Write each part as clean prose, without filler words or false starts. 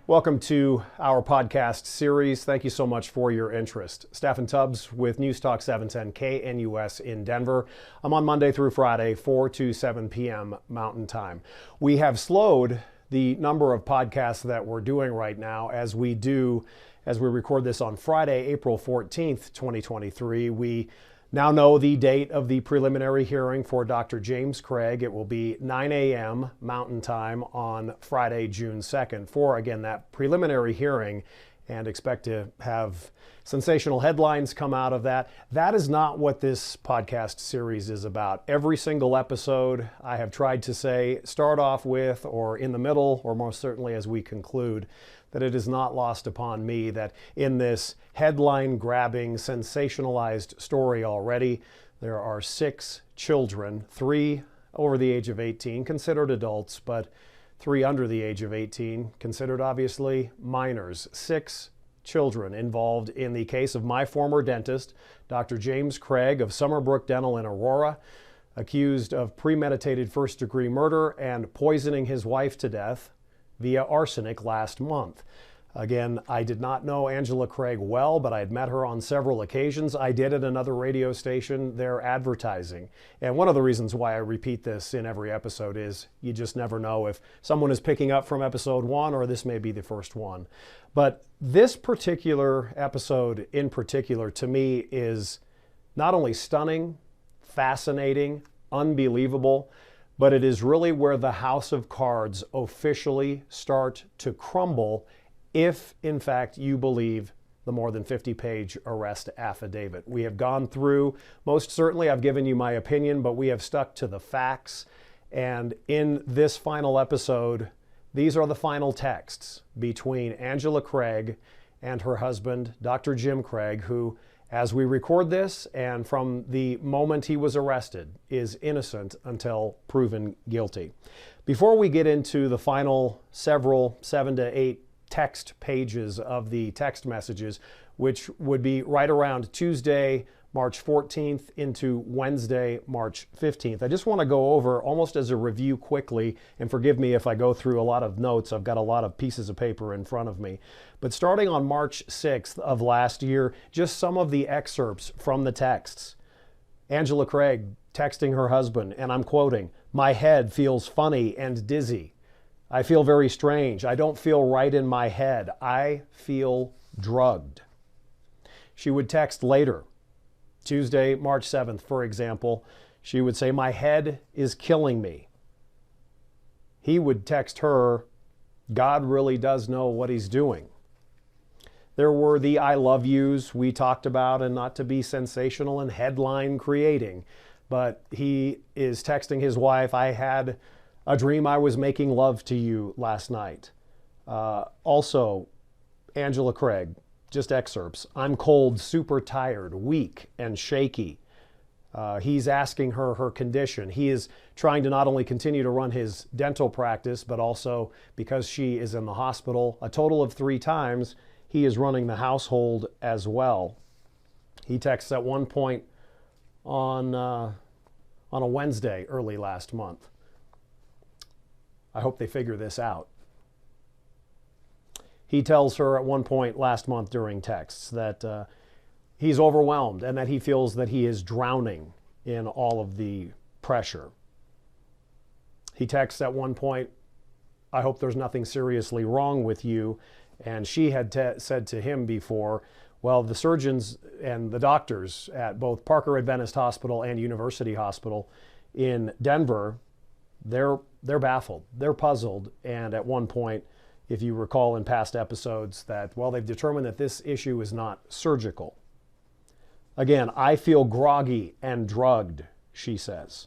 Welcome to our podcast series. Thank you so much for your interest. Stephen Tubbs with News Talk 710 KNUS in Denver. I'm on Monday through Friday, 4 to 7 p.m. Mountain Time. We have slowed the number of podcasts that we're doing right now as we record this on Friday, April 14th, 2023. We now know the date of the preliminary hearing for Dr. James Craig. It will be 9 a.m. Mountain Time on Friday, June 2nd for, again, that preliminary hearing, and expect to have sensational headlines come out of that. That is not what this podcast series is about. Every single episode, I have tried to say, start off with, or in the middle, or most certainly as we conclude, that it is not lost upon me that in this headline-grabbing, sensationalized story already, there are 6 children, 3 over the age of 18, considered adults, but 3 under the age of 18, considered obviously minors. 6 children involved in the case of my former dentist, Dr. James Craig of Summerbrook Dental in Aurora, accused of premeditated first-degree murder and poisoning his wife to death via arsenic last month. Again, I did not know Angela Craig well, but I had met her on several occasions. I did at another radio station their advertising. And one of the reasons why I repeat this in every episode is you just never know if someone is picking up from episode 1 or this may be the first one. But this particular episode in particular to me is not only stunning, fascinating, unbelievable, but it is really where the house of cards officially start to crumble if, in fact, you believe the more than 50-page arrest affidavit. We have gone through, most certainly I've given you my opinion, but we have stuck to the facts. And in this final episode, these are the final texts between Angela Craig and her husband, Dr. Jim Craig, who, as we record this, and from the moment he was arrested, is innocent until proven guilty. Before we get into the final 7 to 8 text pages of the text messages, which would be right around Tuesday, March 14th into Wednesday, March 15th. I just want to go over, almost as a review quickly, and forgive me if I go through a lot of notes. I've got a lot of pieces of paper in front of me. But starting on March 6th of last year, just some of the excerpts from the texts. Angela Craig texting her husband, and I'm quoting, "My head feels funny and dizzy. I feel very strange. I don't feel right in my head. I feel drugged." She would text later, Tuesday, March 7th, for example, she would say, "My head is killing me." He would text her, "God really does know what he's doing." There were the I love yous we talked about, and not to be sensational and headline creating, but he is texting his wife, "I had a dream I was making love to you last night." Also, Angela Craig, just excerpts. "I'm cold, super tired, weak, and shaky." He's asking her her condition. He is trying to not only continue to run his dental practice, but also, because she is in the hospital a total of 3 times, he is running the household as well. He texts at one point on a Wednesday early last month. I hope they figure this out. He tells her at one point last month during texts that he's overwhelmed and that he feels that he is drowning in all of the pressure. He texts at one point, "I hope there's nothing seriously wrong with you." And she had said to him before, well, the surgeons and the doctors at both Parker Adventist Hospital and University Hospital in Denver, they're baffled, they're puzzled. And at one point, if you recall in past episodes, that, well, they've determined that this issue is not surgical. Again, "I feel groggy and drugged," she says.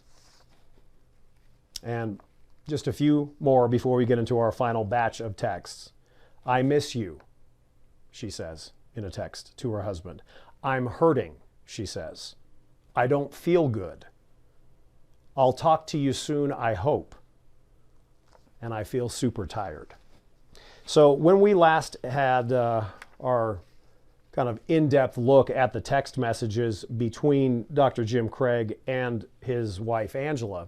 And just a few more before we get into our final batch of texts. "I miss you," she says in a text to her husband. "I'm hurting," she says. "I don't feel good. I'll talk to you soon, I hope. And I feel super tired." So when we last had our kind of in-depth look at the text messages between Dr. Jim Craig and his wife, Angela,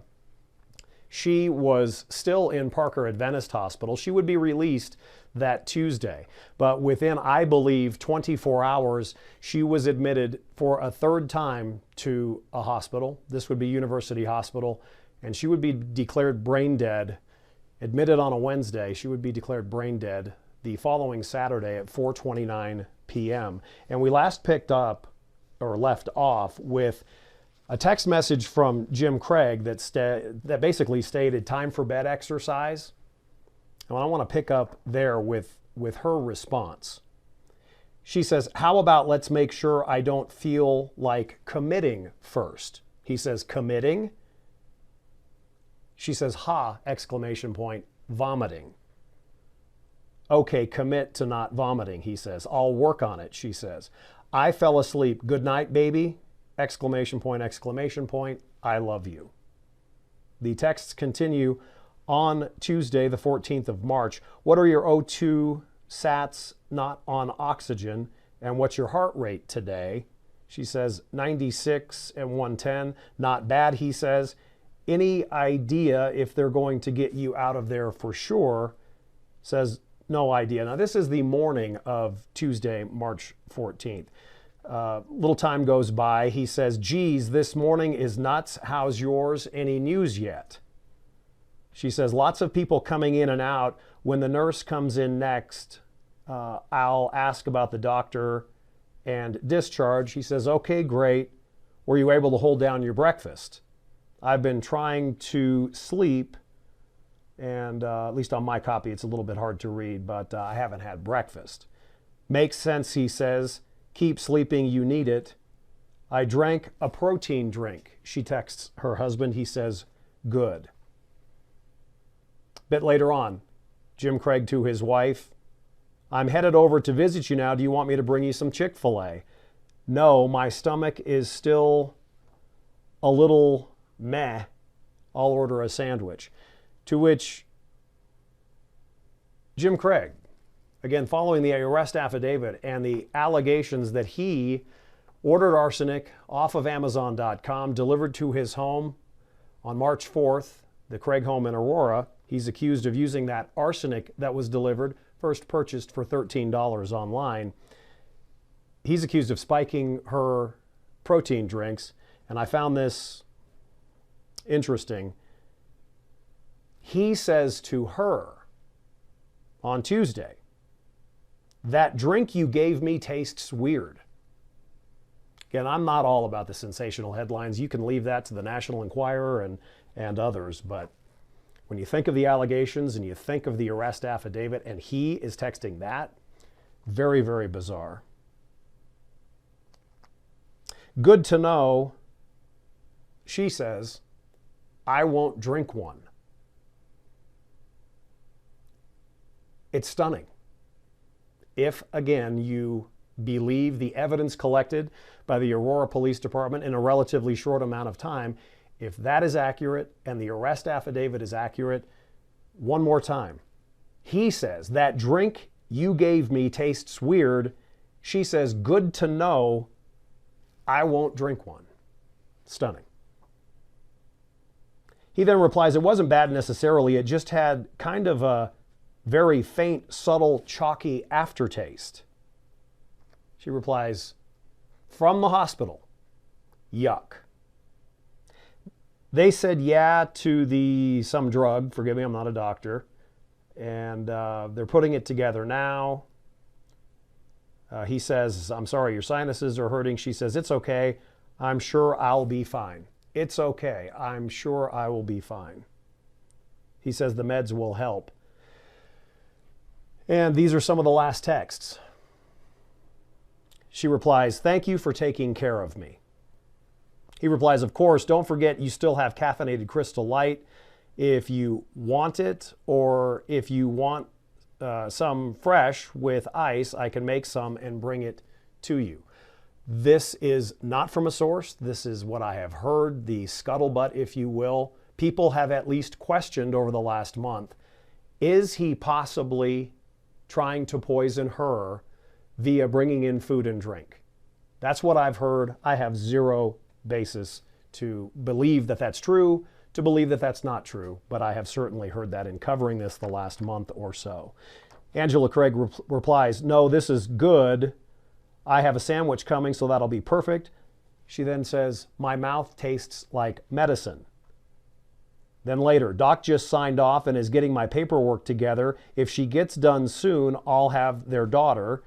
She was still in Parker Adventist Hospital. She would be released that Tuesday. But within, I believe, 24 hours, she was admitted for a third time to a hospital. This would be University Hospital. And she would be declared brain dead. Admitted on a Wednesday, she would be declared brain dead the following Saturday at 4:29 p.m. And we last picked up, or left off, with a text message from Jim Craig that basically stated time for bed exercise. And I want to pick up there with her response. She says, how about let's make sure I don't feel like committing first? He says, committing? She says, ha, exclamation point, vomiting. Okay, commit to not vomiting, he says. I'll work on it, she says. I fell asleep. Good night, baby. Exclamation point, exclamation point. I love you. The texts continue on Tuesday, the 14th of March. What are your O2 sats not on oxygen? And what's your heart rate today? She says 96 and 110. Not bad, he says. Any idea if they're going to get you out of there for sure? Says no idea. Now, this is the morning of Tuesday, March 14th. Little time goes by. He says, geez, this morning is nuts. How's yours? Any news yet? She says, lots of people coming in and out. When the nurse comes in next, I'll ask about the doctor and discharge. He says, okay, great. Were you able to hold down your breakfast? I've been trying to sleep, and at least on my copy, it's a little bit hard to read, but I haven't had breakfast. Makes sense, he says. Keep sleeping, you need it. I drank a protein drink. She texts her husband. He says, good. Bit later on, Jim Craig to his wife, I'm headed over to visit you now. Do you want me to bring you some Chick-fil-A? No, my stomach is still a little meh. I'll order a sandwich. To which Jim Craig, again, following the arrest affidavit and the allegations that he ordered arsenic off of Amazon.com, delivered to his home on March 4th, the Craig home in Aurora. He's accused of using that arsenic that was delivered, first purchased for $13 online. He's accused of spiking her protein drinks, and I found this interesting. He says to her on Tuesday, that drink you gave me tastes weird. Again, I'm not all about the sensational headlines. You can leave that to the National Enquirer and others, but when you think of the allegations and you think of the arrest affidavit and he is texting that, very, very bizarre. Good to know, she says, I won't drink one. It's stunning. If, again, you believe the evidence collected by the Aurora Police Department in a relatively short amount of time, if that is accurate and the arrest affidavit is accurate, one more time. He says, that drink you gave me tastes weird. She says, good to know, I won't drink one. Stunning. He then replies, it wasn't bad necessarily. It just had kind of a very faint, subtle, chalky aftertaste. She replies, from the hospital, yuck. They said yeah to some drug, forgive me, I'm not a doctor, and they're putting it together now. He says, I'm sorry, your sinuses are hurting. She says, it's okay, I'm sure I'll be fine. It's okay, I'm sure I will be fine. He says the meds will help. And these are some of the last texts. She replies, thank you for taking care of me. He replies, of course, don't forget you still have caffeinated Crystal Light if you want it, or if you want some fresh with ice, I can make some and bring it to you. This is not from a source. This is what I have heard, the scuttlebutt, if you will. People have at least questioned over the last month, is he possibly trying to poison her via bringing in food and drink? That's what I've heard. I have zero basis to believe that that's true, to believe that that's not true, but I have certainly heard that in covering this the last month or so. Angela Craig replies, "No, this is good. I have a sandwich coming, so that'll be perfect." She then says, "My mouth tastes like medicine." Then later, "Doc just signed off and is getting my paperwork together. If she gets done soon, I'll have their daughter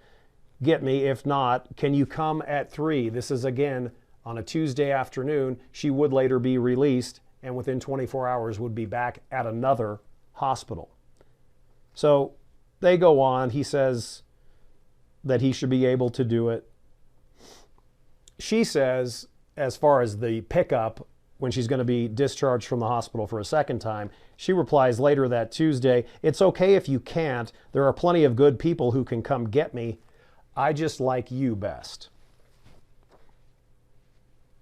get me. If not, can you come at 3? This is again on a Tuesday afternoon. She would later be released and within 24 hours would be back at another hospital. So they go on. He says that he should be able to do it. She says, as far as the pickup, when she's going to be discharged from the hospital for a second time, she replies later that Tuesday, "It's okay if you can't. There are plenty of good people who can come get me. I just like you best."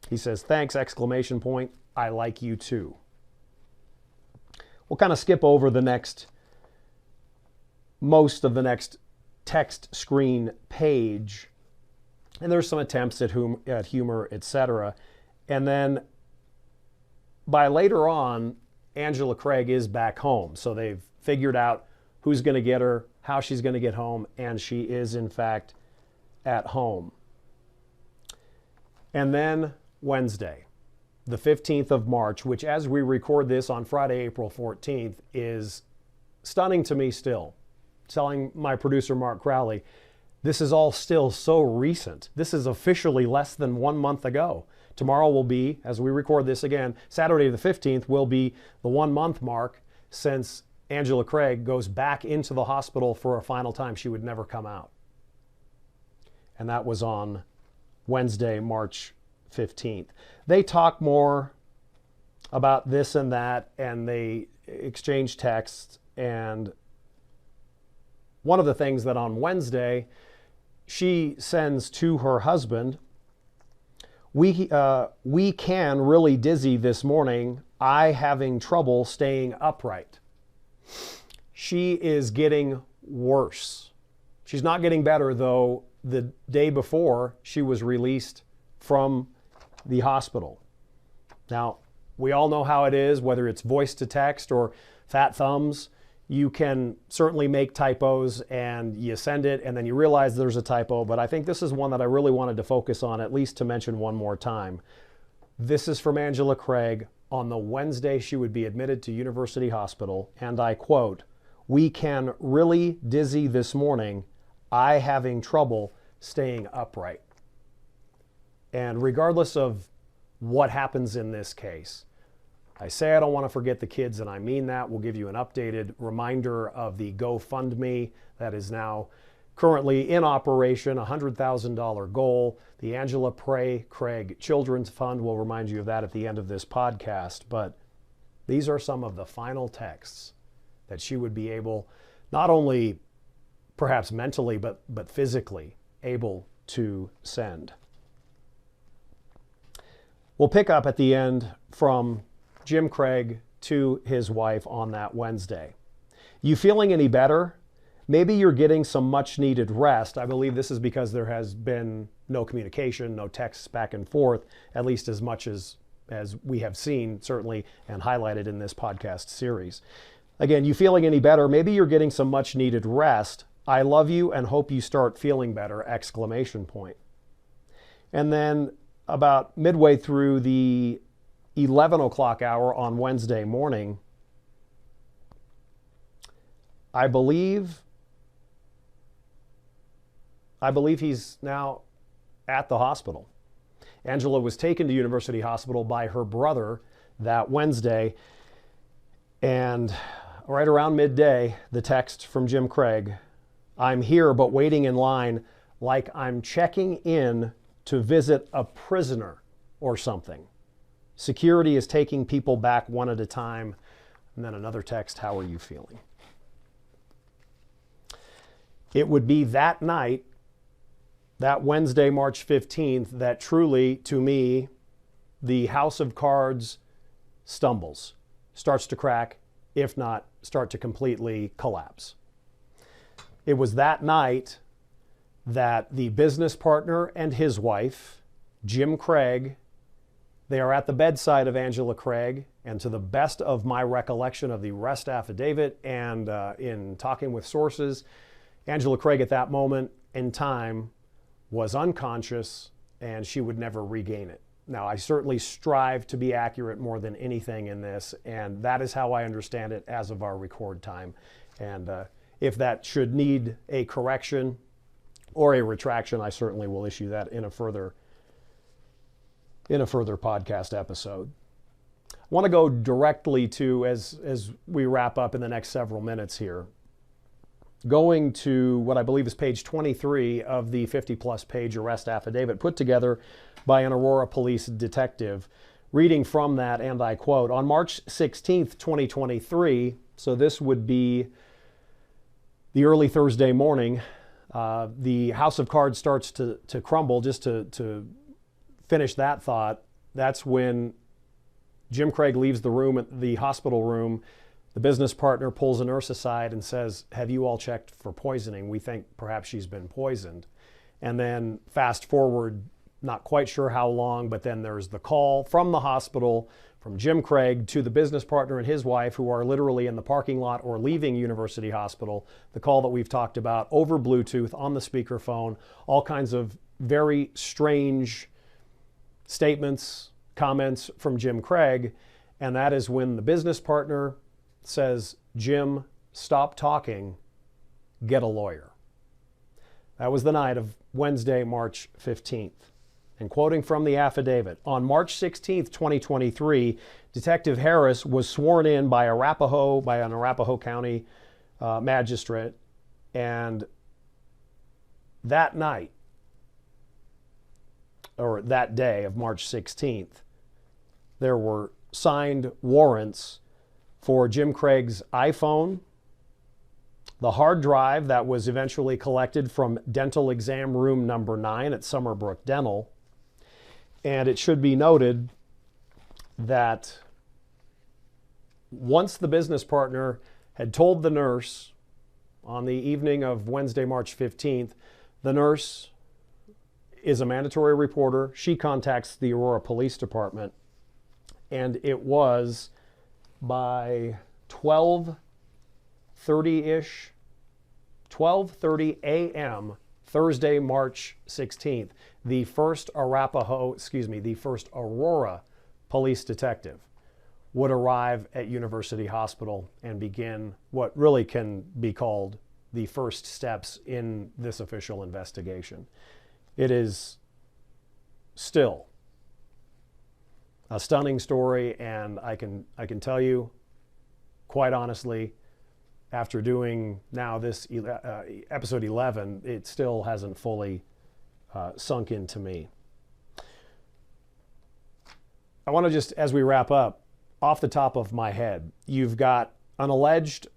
He says, "Thanks, exclamation point. I like you too." We'll kind of skip over most of the next text screen page. And there's some attempts at humor, etc. And then by later on, Angela Craig is back home. So they've figured out who's going to get her, how she's going to get home, and she is in fact at home. And then Wednesday, the 15th of March, which as we record this on Friday, April 14th, is stunning to me still. Telling my producer, Mark Crowley, this is all still so recent. This is officially less than 1 month ago. Tomorrow will be, as we record this again, Saturday the 15th will be the 1 month mark since Angela Craig goes back into the hospital for a final time. She would never come out. And that was on Wednesday, March 15th. They talk more about this and that, and they exchange texts. And one of the things that on Wednesday she sends to her husband, we can really dizzy this morning. I having trouble staying upright." She is getting worse. She's not getting better, though. The day before, she was released from the hospital. Now, we all know how it is, whether it's voice to text or fat thumbs. You can certainly make typos and you send it and then you realize there's a typo, but I think this is one that I really wanted to focus on, at least to mention one more time. This is from Angela Craig on the Wednesday she would be admitted to University Hospital, and I quote, "We can really dizzy this morning. I having trouble staying upright." And regardless of what happens in this case, I say I don't want to forget the kids, and I mean that. We'll give you an updated reminder of the GoFundMe that is now currently in operation, a $100,000 goal. The Angela Craig Children's Fund, will remind you of that at the end of this podcast. But these are some of the final texts that she would be able, not only perhaps mentally, but physically able to send. We'll pick up at the end from Jim Craig to his wife on that Wednesday. "You feeling any better? Maybe you're getting some much needed rest." I believe this is because there has been no communication, no texts back and forth, at least as much as we have seen, certainly, and highlighted in this podcast series. Again, "You feeling any better? Maybe you're getting some much needed rest. I love you and hope you start feeling better!" Exclamation point. And then about midway through the 11 o'clock hour on Wednesday morning, I believe he's now at the hospital. Angela was taken to University Hospital by her brother that Wednesday, and right around midday, the text from Jim Craig, "I'm here but waiting in line like I'm checking in to visit a prisoner or something. Security is taking people back one at a time." And then another text, "How are you feeling?" It would be that night, that Wednesday, March 15th, that truly, to me, the house of cards stumbles, starts to crack, if not start to completely collapse. It was that night that the business partner and his wife, Jim Craig, They are at the bedside of Angela Craig, and to the best of my recollection of the arrest affidavit and in talking with sources, Angela Craig at that moment in time was unconscious and she would never regain it. Now, I certainly strive to be accurate more than anything in this, and that is how I understand it as of our record time. And if that should need a correction or a retraction, I certainly will issue that in a further podcast episode. I want to go directly to, as we wrap up in the next several minutes here, going to what I believe is page 23 of the 50-plus page arrest affidavit put together by an Aurora police detective. Reading from that, and I quote, "On March 16th, 2023, so this would be the early Thursday morning, the house of cards starts to crumble." Just to finish that thought, that's when Jim Craig leaves the room, the hospital room. The business partner pulls a nurse aside and says, "Have you all checked for poisoning? We think perhaps she's been poisoned." And then fast forward, not quite sure how long, but then there's the call from the hospital, from Jim Craig to the business partner and his wife, who are literally in the parking lot or leaving University Hospital. The call that we've talked about over Bluetooth on the speakerphone, all kinds of very strange statements, comments from Jim Craig. And that is when the business partner says, "Jim, stop talking, get a lawyer." That was the night of Wednesday, March 15th. And quoting from the affidavit, "On March 16th, 2023, Detective Harris was sworn in by an Arapahoe County magistrate. And that night, or that day of March 16th, there were signed warrants for Jim Craig's iPhone, the hard drive that was eventually collected from dental exam room number 9 at Summerbrook Dental." And it should be noted that once the business partner had told the nurse on the evening of Wednesday, March 15th, the nurse is a mandatory reporter. She contacts the Aurora Police Department, and it was by 12:30 a.m. Thursday, March 16th, the first Aurora police detective would arrive at University Hospital and begin what really can be called the first steps in this official investigation. It is still a stunning story, and I can tell you, quite honestly, after doing now this episode 11, it still hasn't fully sunk into me. I want to just, as we wrap up, off the top of my head, you've got an alleged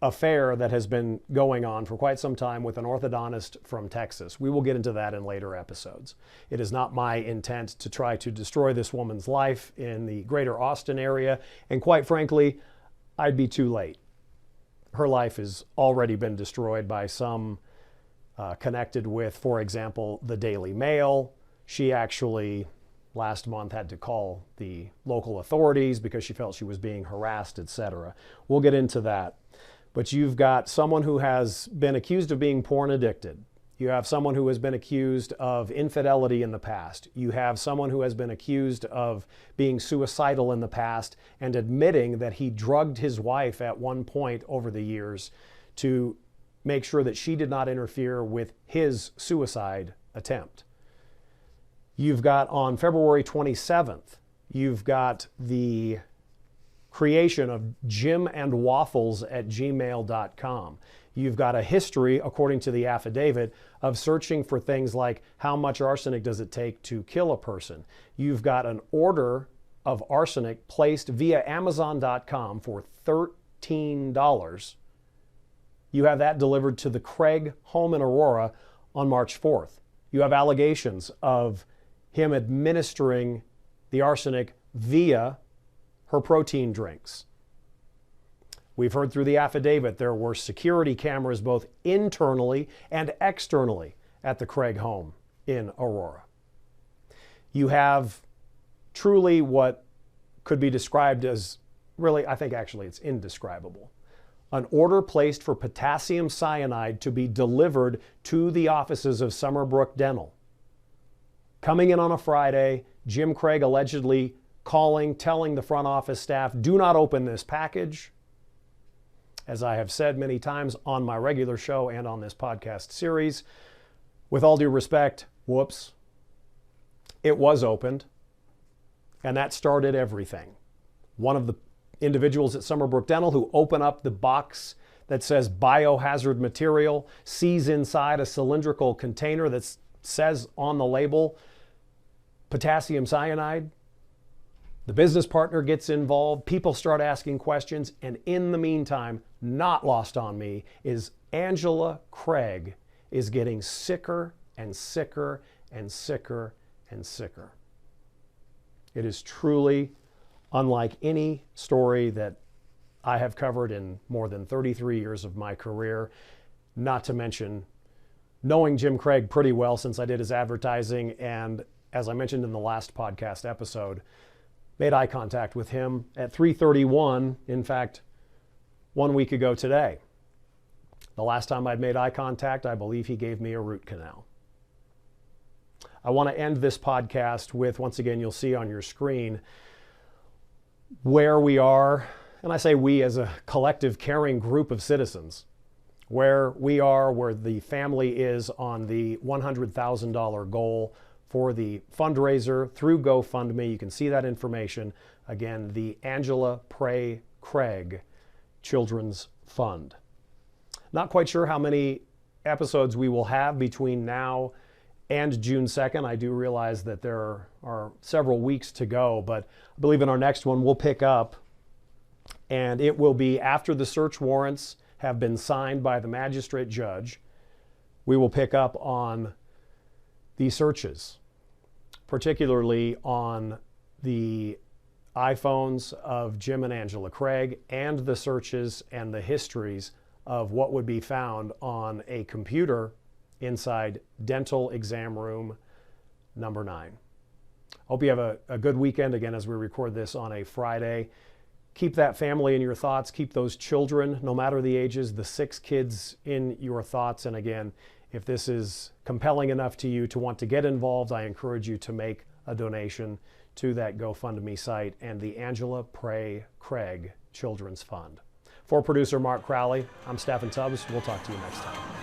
affair that has been going on for quite some time with an orthodontist from Texas. We will get into that in later episodes. It is not my intent to try to destroy this woman's life in the greater Austin area, and quite frankly, I'd be too late. Her life has already been destroyed by some connected with, for example, the Daily Mail. She actually last month had to call the local authorities because she felt she was being harassed, etc. We'll get into that. But you've got someone who has been accused of being porn addicted. You have someone who has been accused of infidelity in the past. You have someone who has been accused of being suicidal in the past and admitting that he drugged his wife at one point over the years to make sure that she did not interfere with his suicide attempt. You've got on February 27th, you've got the creation of jimandwaffles@gmail.com. You've got a history, according to the affidavit, of searching for things like how much arsenic does it take to kill a person. You've got an order of arsenic placed via Amazon.com for $13. You have that delivered to the Craig home in Aurora on March 4th. You have allegations of him administering the arsenic via her protein drinks. We've heard through the affidavit there were security cameras both internally and externally at the Craig home in Aurora. You have truly what could be described as, really, I think actually it's indescribable. An order placed for potassium cyanide to be delivered to the offices of Summerbrook Dental. Coming in on a Friday, Jim Craig allegedly calling, telling the front office staff, do not open this package. As I have said many times on my regular show and on this podcast series, with all due respect, whoops, it was opened, and that started everything. One of the individuals at Summerbrook Dental who open up the box that says biohazard material, sees inside a cylindrical container that says on the label potassium cyanide. The business partner gets involved, people start asking questions, and in the meantime, not lost on me, is Angela Craig is getting sicker and sicker and sicker and sicker. It is truly unlike any story that I have covered in more than 33 years of my career, not to mention knowing Jim Craig pretty well since I did his advertising, and as I mentioned in the last podcast episode, made eye contact with him at 3:31, in fact, 1 week ago today. The last time I'd made eye contact, I believe he gave me a root canal. I want to end this podcast with, once again, you'll see on your screen, where we are, and I say we as a collective caring group of citizens, where we are, where the family is on the $100,000 goal for the fundraiser through GoFundMe. You can see that information. Again, the Angela Pray Craig Children's Fund. Not quite sure how many episodes we will have between now and June 2nd. I do realize that there are several weeks to go, but I believe in our next one we'll pick up, and it will be after the search warrants have been signed by the magistrate judge. We will pick up on the searches, particularly on the iPhones of Jim and Angela Craig, and the searches and the histories of what would be found on a computer inside dental exam room number 9. Hope you have a good weekend, again, as we record this on a Friday. Keep that family in your thoughts. Keep those children, no matter the ages, the 6 kids in your thoughts. And again, if this is compelling enough to you to want to get involved, I encourage you to make a donation to that GoFundMe site and the Angela Pray Craig Children's Fund. For producer Mark Crowley, I'm Stephen Tubbs. We'll talk to you next time.